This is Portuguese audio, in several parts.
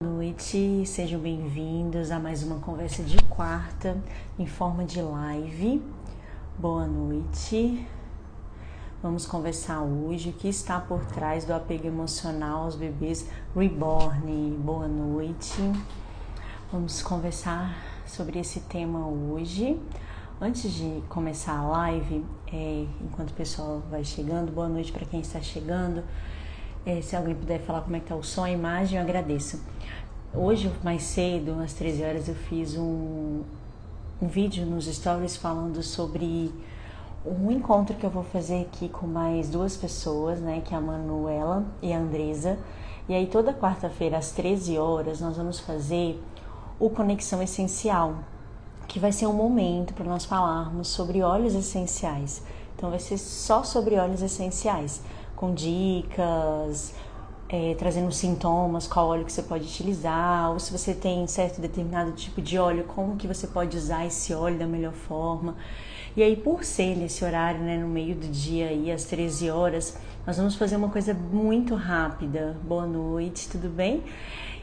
Boa noite, sejam bem-vindos a mais uma conversa de quarta em forma de live. Boa noite. Vamos conversar hoje o que está por trás do apego emocional aos bebês reborn. Boa noite. Vamos conversar sobre esse tema hoje. Antes de começar a live, enquanto o pessoal vai chegando, boa noite para quem está chegando. Se alguém puder falar como é que está o som, a imagem, eu agradeço. Hoje, mais cedo, às 13 horas, eu fiz um vídeo nos stories falando sobre um encontro que eu vou fazer aqui com mais duas pessoas, né, que é a Manuela e a Andresa. E aí, toda quarta-feira, às 13 horas, nós vamos fazer o Conexão Essencial, que vai ser um momento para nós falarmos sobre óleos essenciais. Então, vai ser só sobre óleos essenciais, com dicas, trazendo sintomas, qual óleo que você pode utilizar, ou se você tem certo determinado tipo de óleo, como que você pode usar esse óleo da melhor forma. E aí, por ser nesse horário, né, no meio do dia, aí, às 13 horas, nós vamos fazer uma coisa muito rápida. Boa noite, tudo bem?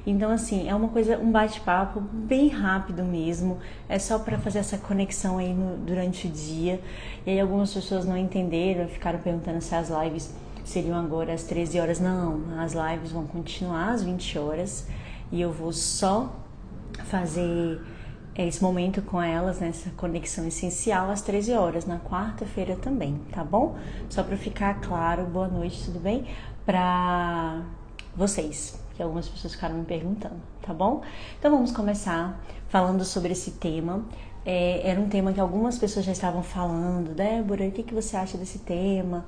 Então, assim, é uma coisa, um bate-papo bem rápido mesmo, é só para fazer essa conexão aí durante o dia. E aí algumas pessoas não entenderam, ficaram perguntando se as lives seriam agora às 13 horas. Não, as lives vão continuar às 20 horas e eu vou só fazer esse momento com elas, né, essa conexão essencial às 13 horas, na quarta-feira também, tá bom? Só para ficar claro, boa noite, tudo bem? Para vocês, que algumas pessoas ficaram me perguntando, tá bom? Então vamos começar falando sobre esse tema. Era um tema que algumas pessoas já estavam falando. Débora, o que você acha desse tema?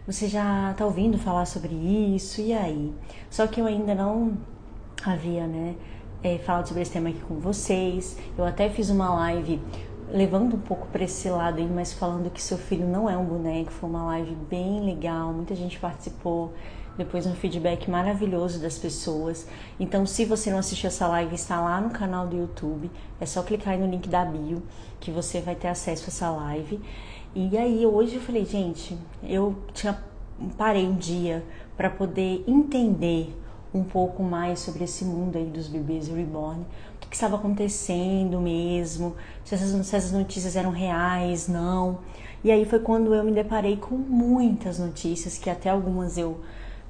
Você já tá ouvindo falar sobre isso? E aí? Só que eu ainda não havia, né, falado sobre esse tema aqui com vocês. Eu até fiz uma live levando um pouco para esse lado aí, mas falando que seu filho não é um boneco. Foi uma live bem legal, muita gente participou. Depois um feedback maravilhoso das pessoas. Então, se você não assistiu essa live, está lá no canal do YouTube. É só clicar aí no link da bio que você vai ter acesso a essa live. E aí, hoje eu falei, gente, eu parei um dia para poder entender um pouco mais sobre esse mundo aí dos bebês reborn. O que estava acontecendo mesmo, se essas notícias eram reais, não. E aí foi quando eu me deparei com muitas notícias, que até algumas eu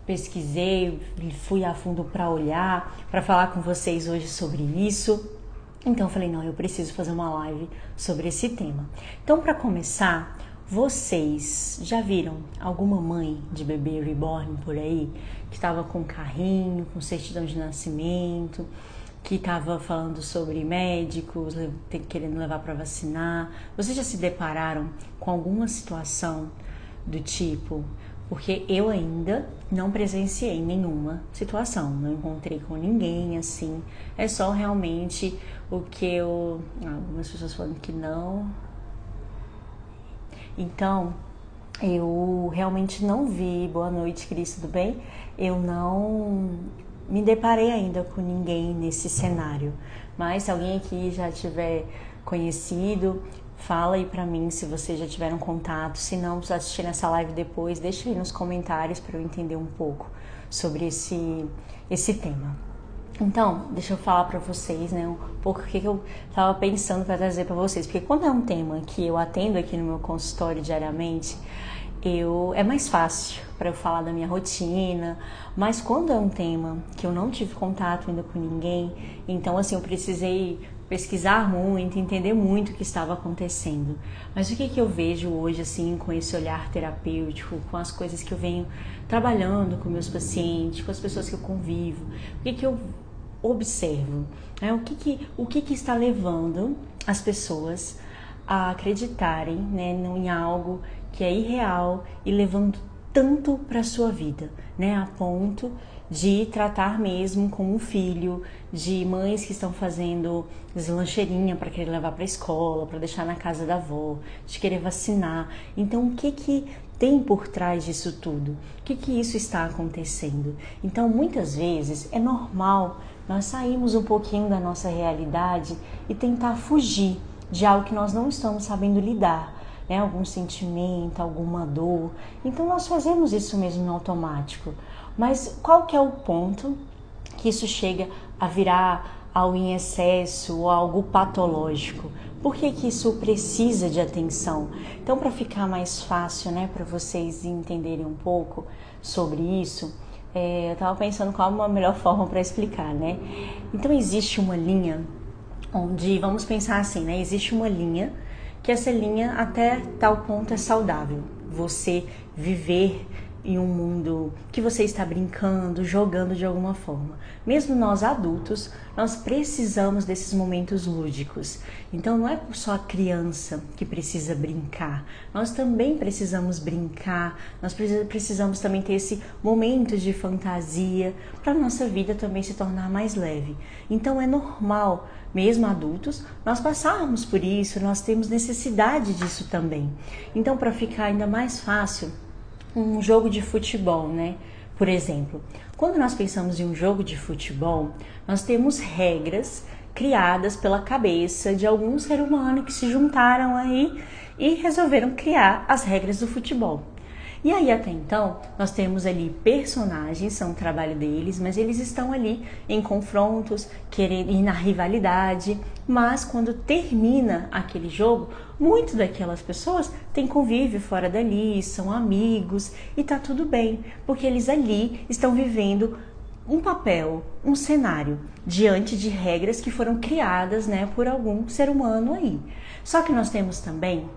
pesquisei, fui a fundo para olhar, para falar com vocês hoje sobre isso. Então eu falei, não, eu preciso fazer uma live sobre esse tema. Então, para começar, vocês já viram alguma mãe de bebê reborn por aí que estava com carrinho, com certidão de nascimento, que estava falando sobre médicos, querendo levar para vacinar? Vocês já se depararam com alguma situação do tipo? Porque eu ainda não presenciei nenhuma situação, não encontrei com ninguém assim. É só realmente o que algumas pessoas falam que não. Então, eu realmente não vi. Boa noite, Cris, tudo bem? Eu não me deparei ainda com ninguém nesse cenário. Mas se alguém aqui já tiver conhecido, fala aí pra mim se vocês já tiveram contato. Se não, precisa assistir essa live depois, deixa aí nos comentários para eu entender um pouco sobre esse tema. Então, deixa eu falar pra vocês, né, um pouco o que eu tava pensando para trazer para vocês. Porque quando é um tema que eu atendo aqui no meu consultório diariamente, é mais fácil para eu falar da minha rotina. Mas quando é um tema que eu não tive contato ainda com ninguém, então assim, eu precisei pesquisar muito, entender muito o que estava acontecendo. Mas o que eu vejo hoje, assim, com esse olhar terapêutico, com as coisas que eu venho trabalhando com meus pacientes, com as pessoas que eu convivo, o que eu observo, né? O que está levando as pessoas a acreditarem, né, em algo que é irreal e levando tanto para a sua vida, né, a ponto de tratar mesmo como um filho, de mães que estão fazendo deslancheirinha para querer levar para a escola, para deixar na casa da avó, de querer vacinar. Então, o que tem por trás disso tudo? O que isso está acontecendo? Então, muitas vezes é normal nós sairmos um pouquinho da nossa realidade e tentar fugir de algo que nós não estamos sabendo lidar, né? Algum sentimento, alguma dor. Então, nós fazemos isso mesmo no automático. Mas qual que é o ponto que isso chega a virar algo em excesso ou algo patológico? Por que que isso precisa de atenção? Então, para ficar mais fácil, né, para vocês entenderem um pouco sobre isso, eu estava pensando qual a melhor forma para explicar, né? Então, existe uma linha onde, vamos pensar assim, né? Existe uma linha que essa linha até tal ponto é saudável. Você viver em um mundo que você está brincando, jogando de alguma forma. Mesmo nós adultos, nós precisamos desses momentos lúdicos. Então não é só a criança que precisa brincar, nós também precisamos brincar, nós precisamos também ter esse momento de fantasia para a nossa vida também se tornar mais leve. Então é normal, mesmo adultos, nós passarmos por isso, nós temos necessidade disso também. Então, para ficar ainda mais fácil, um jogo de futebol, né? Por exemplo, quando nós pensamos em um jogo de futebol, nós temos regras criadas pela cabeça de algum ser humano que se juntaram aí e resolveram criar as regras do futebol. E aí, até então, nós temos ali personagens, são o trabalho deles, mas eles estão ali em confrontos, querendo ir na rivalidade, mas quando termina aquele jogo, muitas daquelas pessoas têm convívio fora dali, são amigos e tá tudo bem, porque eles ali estão vivendo um papel, um cenário, diante de regras que foram criadas, né, por algum ser humano aí. Só que nós temos também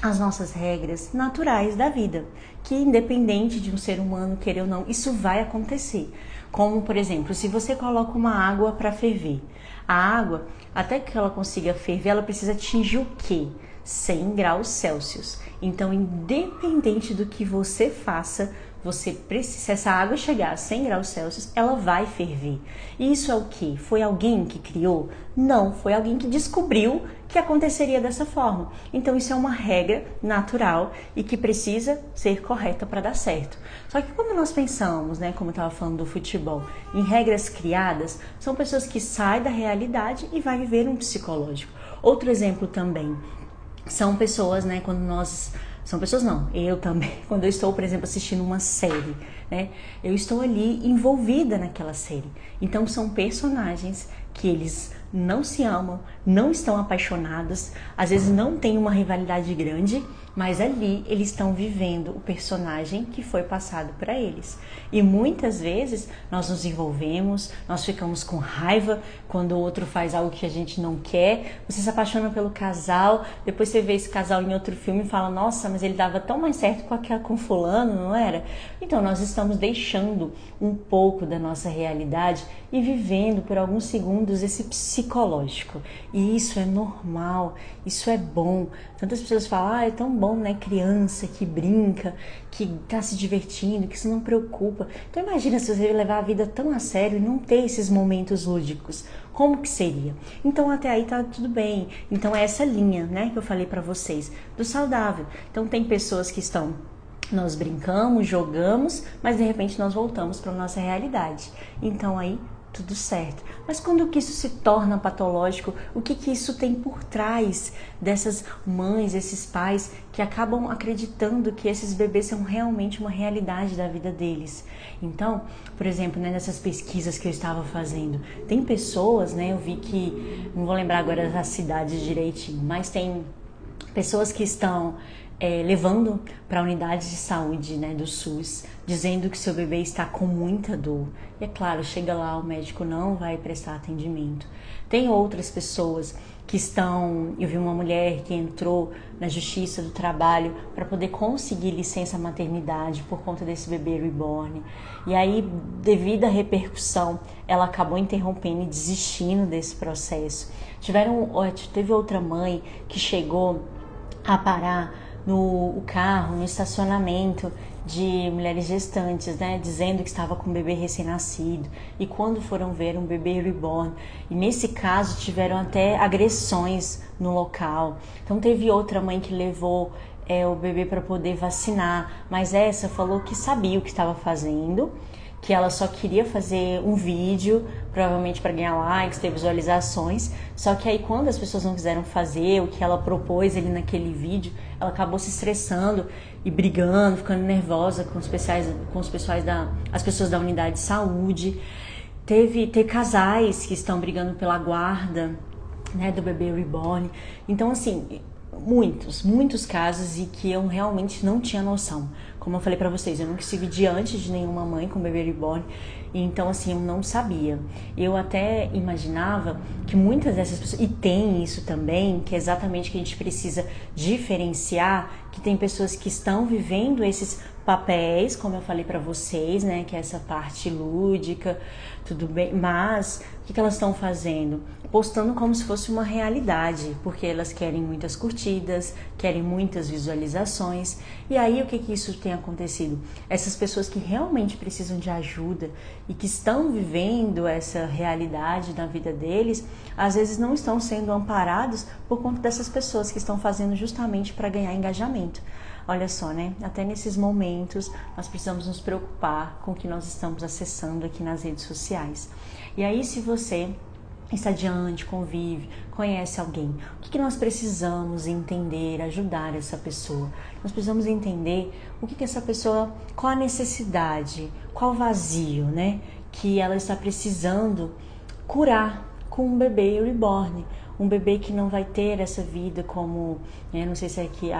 as nossas regras naturais da vida, que independente de um ser humano querer ou não, isso vai acontecer. Como, por exemplo, se você coloca uma água para ferver, a água, até que ela consiga ferver, ela precisa atingir o quê? 100 graus Celsius. Então, independente do que você faça, você precisa, se essa água chegar a 100 graus Celsius, ela vai ferver. E isso é o quê? Foi alguém que criou? Não, foi alguém que descobriu que aconteceria dessa forma. Então isso é uma regra natural e que precisa ser correta para dar certo. Só que quando nós pensamos, né, como eu estava falando do futebol, em regras criadas, são pessoas que saem da realidade e vai viver um psicológico. Outro exemplo também, são pessoas, né, quando nós... São pessoas não, eu também, quando eu estou, por exemplo, assistindo uma série, né, eu estou ali envolvida naquela série. Então são personagens que eles não se amam, não estão apaixonados, às vezes não tem uma rivalidade grande, mas ali eles estão vivendo o personagem que foi passado para eles. E muitas vezes nós nos envolvemos, nós ficamos com raiva quando o outro faz algo que a gente não quer, você se apaixona pelo casal, depois você vê esse casal em outro filme e fala, nossa, mas ele dava tão mais certo com fulano, não era? Então nós estamos deixando um pouco da nossa realidade e vivendo por alguns segundos esse psicológico. E isso é normal, isso é bom. Tantas pessoas falam, é tão bom, né? Criança que brinca, que tá se divertindo, que isso não preocupa. Então imagina se você levar a vida tão a sério e não ter esses momentos lúdicos. Como que seria? Então até aí tá tudo bem. Então é essa linha, né, que eu falei pra vocês, do saudável. Então tem pessoas que estão... Nós brincamos, jogamos, mas de repente nós voltamos para a nossa realidade. Então aí tudo certo. Mas quando que isso se torna patológico, o que que isso tem por trás dessas mães, esses pais que acabam acreditando que esses bebês são realmente uma realidade da vida deles? Então, por exemplo, né, nessas pesquisas que eu estava fazendo, tem pessoas, né, eu vi que, não vou lembrar agora da cidade direitinho, mas tem pessoas que estão levando para a unidade de saúde, né, do SUS, dizendo que seu bebê está com muita dor. E é claro, chega lá, o médico não vai prestar atendimento. Tem outras pessoas que estão... Eu vi uma mulher que entrou na Justiça do Trabalho para poder conseguir licença maternidade por conta desse bebê reborn. E aí, devido à repercussão, ela acabou interrompendo e desistindo desse processo. Teve outra mãe que chegou a parar no carro, no estacionamento de mulheres gestantes, né, dizendo que estava com um bebê recém-nascido, e quando foram ver um bebê reborn, e nesse caso tiveram até agressões no local. Então teve outra mãe que levou o bebê para poder vacinar, mas essa falou que sabia o que estava fazendo, que ela só queria fazer um vídeo, provavelmente para ganhar likes, ter visualizações, só que aí quando as pessoas não quiseram fazer o que ela propôs ali naquele vídeo, ela acabou se estressando e brigando, ficando nervosa com as pessoas da unidade de saúde. Ter casais que estão brigando pela guarda, né, do bebê reborn. Então, assim, muitos casos e que eu realmente não tinha noção. Como eu falei pra vocês, eu nunca estive diante de nenhuma mãe com bebê reborn, então assim, eu não sabia. Eu até imaginava que muitas dessas pessoas, e tem isso também, que é exatamente que a gente precisa diferenciar, que tem pessoas que estão vivendo esses papéis, como eu falei pra vocês, né, que é essa parte lúdica, tudo bem, mas o que elas estão fazendo? Postando como se fosse uma realidade, porque elas querem muitas curtidas, querem muitas visualizações. E aí o que isso tem acontecido? Essas pessoas que realmente precisam de ajuda e que estão vivendo essa realidade na vida deles, às vezes não estão sendo amparados por conta dessas pessoas que estão fazendo justamente para ganhar engajamento. Olha só, né? Até nesses momentos nós precisamos nos preocupar com o que nós estamos acessando aqui nas redes sociais. E aí, se você está diante, convive, conhece alguém, o que nós precisamos entender, ajudar essa pessoa? Nós precisamos entender o que essa pessoa, qual a necessidade, qual o vazio, né? Que ela está precisando curar com um bebê reborn. Um bebê que não vai ter essa vida como, né, não sei se é que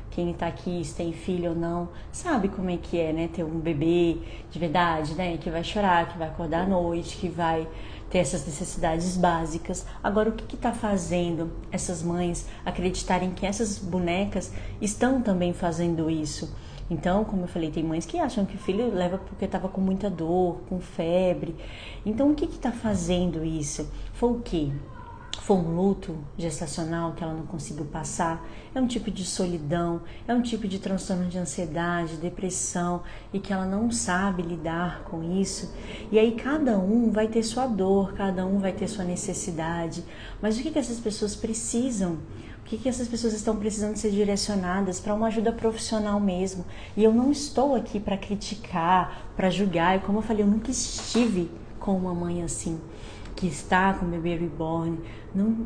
quem está aqui, se tem filho ou não, sabe como é que é, né, ter um bebê de verdade, né, que vai chorar, que vai acordar à noite, que vai ter essas necessidades básicas. Agora, o que está fazendo essas mães acreditarem que essas bonecas estão também fazendo isso? Então, como eu falei, tem mães que acham que o filho leva porque estava com muita dor, com febre. Então, o que está fazendo isso? Foi o quê? Foi um luto gestacional que ela não conseguiu passar? É um tipo de solidão? É um tipo de transtorno de ansiedade, depressão e que ela não sabe lidar com isso? E aí cada um vai ter sua dor, cada um vai ter sua necessidade. Mas o que essas pessoas precisam? O que essas pessoas estão precisando ser direcionadas para uma ajuda profissional mesmo? E eu não estou aqui para criticar, para julgar. E como eu falei, eu nunca estive com uma mãe assim, que está com o bebê reborn,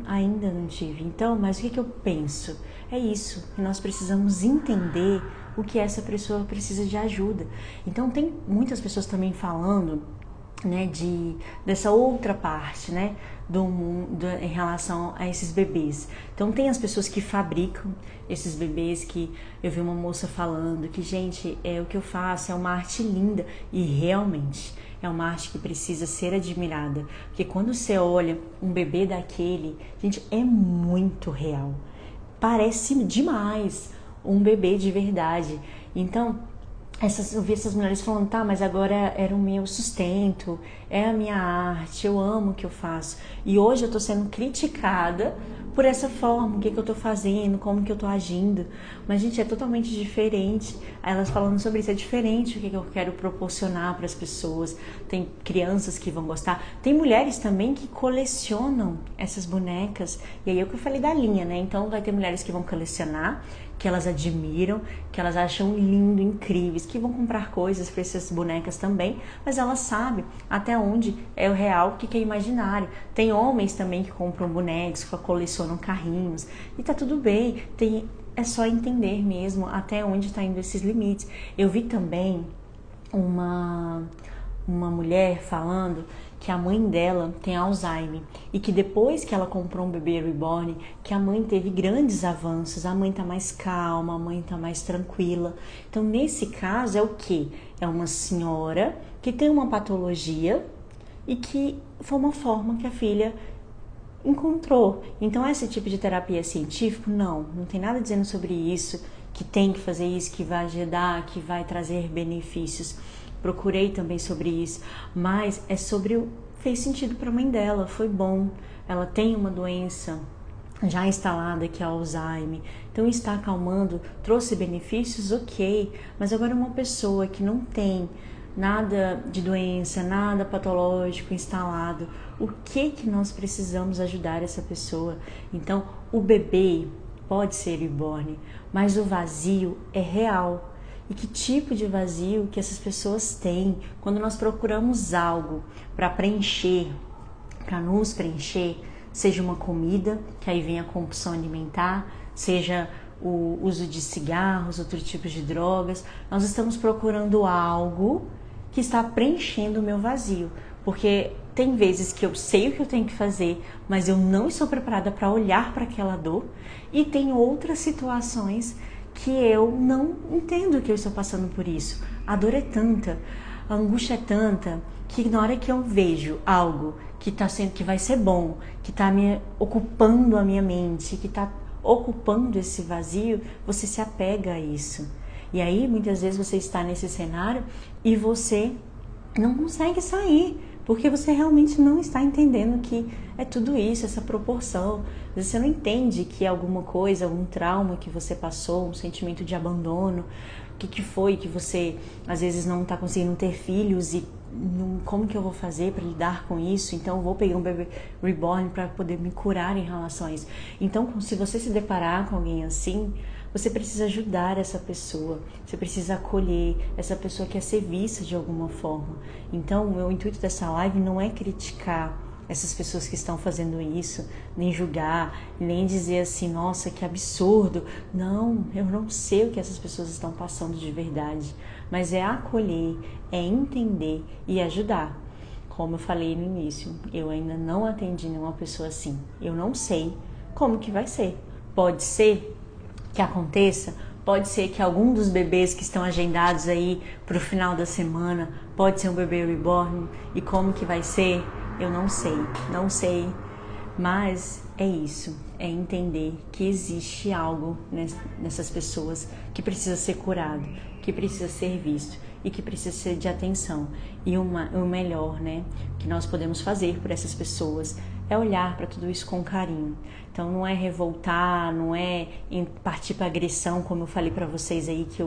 ainda não tive. Então, mas o que eu penso? É isso, que nós precisamos entender o que essa pessoa precisa de ajuda. Então, tem muitas pessoas também falando, né, dessa outra parte, né, do mundo em relação a esses bebês. Então tem as pessoas que fabricam esses bebês, que eu vi uma moça falando que, gente, o que eu faço é uma arte linda, e realmente é uma arte que precisa ser admirada, porque quando você olha um bebê daquele, gente, é muito real, parece demais um bebê de verdade. Então eu vi essas mulheres falando, tá, mas agora era o meu sustento, é a minha arte, eu amo o que eu faço. E hoje eu tô sendo criticada por essa forma, o que eu tô fazendo, como que eu tô agindo. Mas, gente, é totalmente diferente. Elas falando sobre isso, é diferente o que eu quero proporcionar para as pessoas. Tem crianças que vão gostar. Tem mulheres também que colecionam essas bonecas. E aí é o que eu falei da linha, né? Então vai ter mulheres que vão colecionar, que elas admiram, que elas acham lindo, incríveis, que vão comprar coisas para essas bonecas também, mas elas sabem até onde é o real, o que é imaginário. Tem homens também que compram bonecos, que colecionam carrinhos, e tá tudo bem, é só entender mesmo até onde está indo esses limites. Eu vi também uma mulher falando que a mãe dela tem Alzheimer e que depois que ela comprou um bebê reborn, que a mãe teve grandes avanços, a mãe tá mais calma, a mãe tá mais tranquila. Então, nesse caso, é o quê? É uma senhora que tem uma patologia e que foi uma forma que a filha encontrou. Então, esse tipo de terapia científica, não tem nada dizendo sobre isso, que tem que fazer isso, que vai ajudar, que vai trazer benefícios. Procurei também sobre isso, mas é sobre fez sentido para a mãe dela, foi bom. Ela tem uma doença já instalada que é Alzheimer, então está acalmando, trouxe benefícios, ok. Mas agora uma pessoa que não tem nada de doença, nada patológico instalado, o que nós precisamos ajudar essa pessoa? Então, o bebê pode ser reborn, mas o vazio é real. E que tipo de vazio que essas pessoas têm quando nós procuramos algo para preencher, para nos preencher, seja uma comida, que aí vem a compulsão alimentar, seja o uso de cigarros, outros tipos de drogas. Nós estamos procurando algo que está preenchendo o meu vazio, porque tem vezes que eu sei o que eu tenho que fazer, mas eu não estou preparada para olhar para aquela dor. E tem outras situações que eu não entendo que eu estou passando por isso. A dor é tanta, a angústia é tanta, que na hora que eu vejo algo que vai ser bom, que está me ocupando a minha mente, que está ocupando esse vazio, você se apega a isso. E aí, muitas vezes você está nesse cenário e você não consegue sair, porque você realmente não está entendendo que é tudo isso, essa proporção. Você não entende que alguma coisa, algum trauma que você passou, um sentimento de abandono, o que foi que você às vezes não está conseguindo ter filhos e como que eu vou fazer para lidar com isso? Então eu vou pegar um bebê reborn para poder me curar em relação a isso. Então, se você se deparar com alguém assim, você precisa ajudar essa pessoa, você precisa acolher, essa pessoa quer ser vista de alguma forma. Então, o meu intuito dessa live não é criticar essas pessoas que estão fazendo isso, nem julgar, nem dizer assim, nossa, que absurdo. Não, eu não sei o que essas pessoas estão passando de verdade, mas é acolher, é entender e ajudar. Como eu falei no início, eu ainda não atendi nenhuma pessoa assim. Eu não sei como que vai ser. Pode ser que aconteça, pode ser que algum dos bebês que estão agendados aí para o final da semana, pode ser um bebê reborn, e como que vai ser, eu não sei, mas é isso, é entender que existe algo nessas pessoas que precisa ser curado, que precisa ser visto e que precisa ser de atenção. E o melhor, né, que nós podemos fazer por essas pessoas é olhar para tudo isso com carinho. Então não é revoltar, não é partir para agressão, como eu falei para vocês aí, que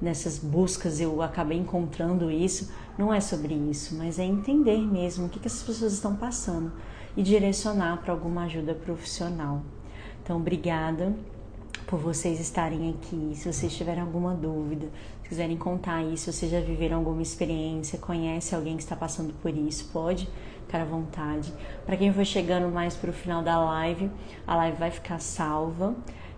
nessas buscas eu acabei encontrando isso. Não é sobre isso, mas é entender mesmo o que essas pessoas estão passando e direcionar para alguma ajuda profissional. Então, obrigada por vocês estarem aqui. Se vocês tiverem alguma dúvida, se quiserem contar aí, se vocês já viveram alguma experiência, conhece alguém que está passando por isso, pode ficar à vontade. Para quem for chegando mais para o final da live, a live vai ficar salva.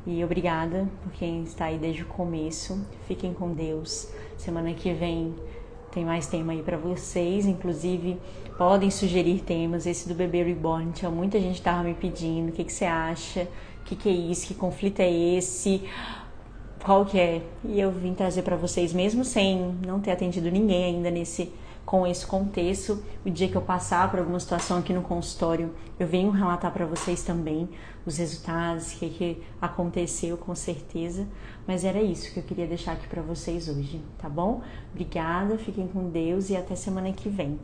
E obrigada por quem está aí desde o começo. Fiquem com Deus. Semana que vem tem mais tema aí para vocês, inclusive podem sugerir temas. Esse do bebê reborn, tinha muita gente que estava me pedindo, o que você acha, o que é isso, que conflito é esse, qual que é? E eu vim trazer para vocês, mesmo sem não ter atendido ninguém ainda com esse contexto. O dia que eu passar por alguma situação aqui no consultório, eu venho relatar para vocês também os resultados, o que aconteceu, com certeza. Mas era isso que eu queria deixar aqui para vocês hoje, tá bom? Obrigada, fiquem com Deus e até semana que vem.